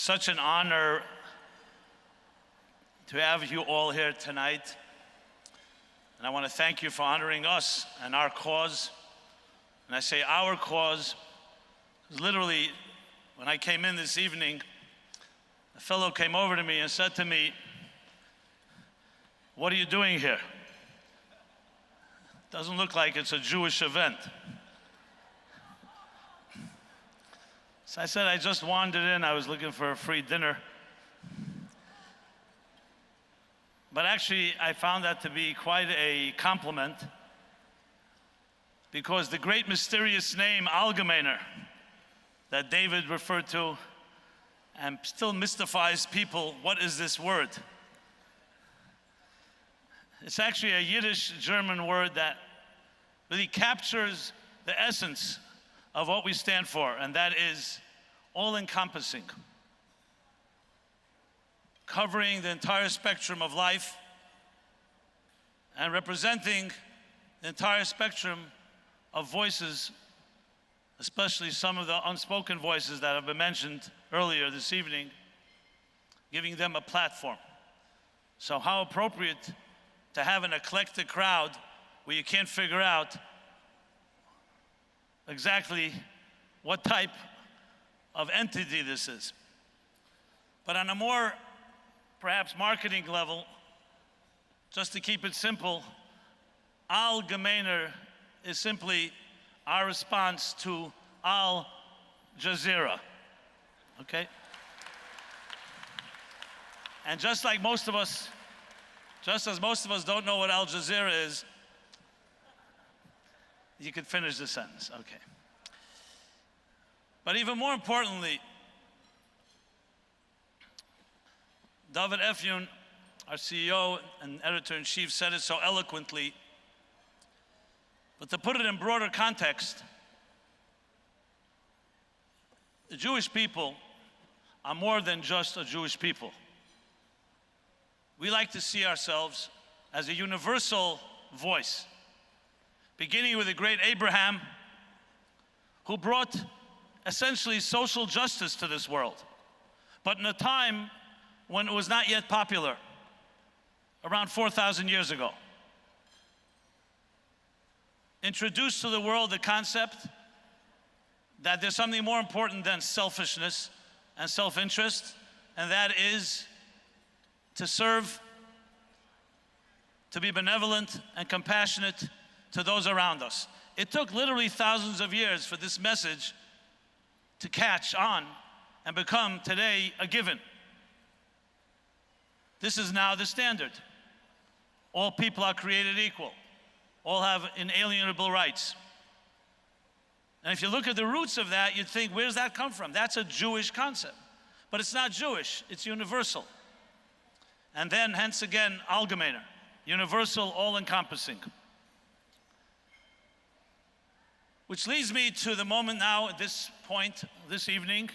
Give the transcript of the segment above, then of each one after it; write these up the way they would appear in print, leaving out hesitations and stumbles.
such an honor to have you all here tonight. And I want to thank you for honoring us and our cause. And I say our cause, because literally, when I came in this evening, a fellow came over to me and said to me, "What are you doing here? Doesn't look like it's a Jewish event." So I said, I just wandered in. I was looking for a free dinner. But actually, I found that to be quite a compliment, because the great mysterious name Algemeiner that David referred to and still mystifies people. What is this word? It's actually a Yiddish German word that really captures the essence of what we stand for, and that is all-encompassing, covering the entire spectrum of life and representing the entire spectrum of voices, especially some of the unspoken voices that have been mentioned earlier this evening, giving them a platform. So how appropriate to have an eclectic crowd where you can't figure out exactly what type of entity this is. But on a more, perhaps, marketing level, just to keep it simple, Algemeiner is simply our response to Al Jazeera, okay? And just like most of us, just as most of us don't know what Al Jazeera is, you could finish the sentence, okay. But even more importantly, David Efyun, our CEO and editor-in-chief, said it so eloquently. But to put it in broader context, the Jewish people are more than just a Jewish people. We like to see ourselves as a universal voice, beginning with the great Abraham, who brought essentially social justice to this world, but in a time when it was not yet popular, around 4,000 years ago. Introduced to the world the concept that there's something more important than selfishness and self-interest, and that is to serve, to be benevolent and compassionate to those around us. It took literally thousands of years for this message to catch on and become today a given. This is now the standard. All people are created equal. All have inalienable rights. And if you look at the roots of that, you'd think, where does that come from? That's a Jewish concept. But it's not Jewish, it's universal. And then, hence again, Algemeiner, universal, all-encompassing. Which leads me to the moment now, at this point, this evening.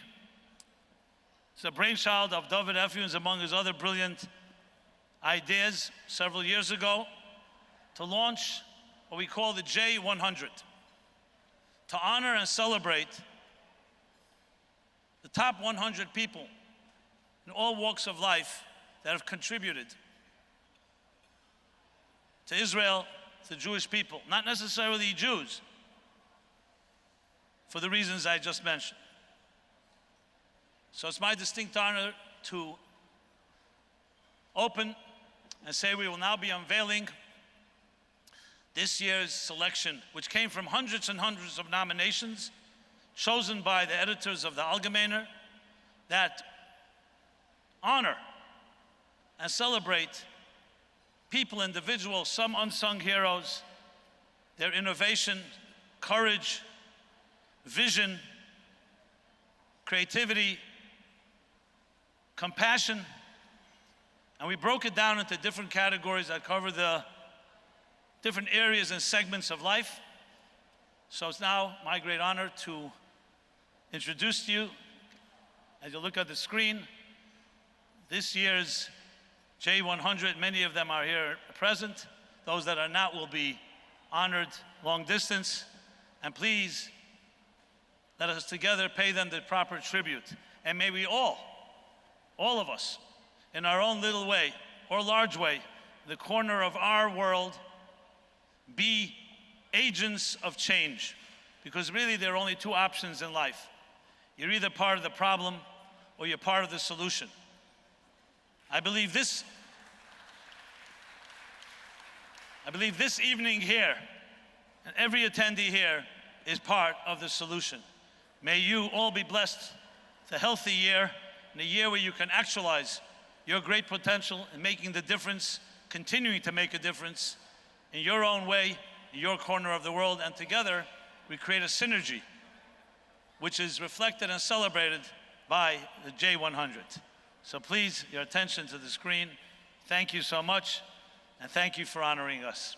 It's a brainchild of David Efyun, among his other brilliant ideas several years ago, to launch what we call the J100, to honor and celebrate the top 100 people in all walks of life that have contributed to Israel, to the Jewish people, not necessarily Jews, for the reasons I just mentioned. So it's my distinct honor to open and say we will now be unveiling this year's selection, which came from hundreds and hundreds of nominations chosen by the editors of the Algemeiner, that honor and celebrate people, individuals, some unsung heroes, their innovation, courage, vision, creativity, compassion, and we broke it down into different categories that cover the different areas and segments of life. So it's now my great honor to introduce to you, as you look at the screen, this year's J100. Many of them are here present. Those that are not will be honored long distance. And please, let us together pay them the proper tribute. And may we all all of us, in our own little way or large way, the corner of our world, be agents of change. Because really there are only two options in life. You're either part of the problem or you're part of the solution. I believe this evening here, and every attendee here is part of the solution. May you all be blessed with a healthy year, and a year where you can actualize your great potential in making the difference, continuing to make a difference in your own way, in your corner of the world, and together we create a synergy which is reflected and celebrated by the J100. So please, your attention to the screen. Thank you so much, and thank you for honoring us.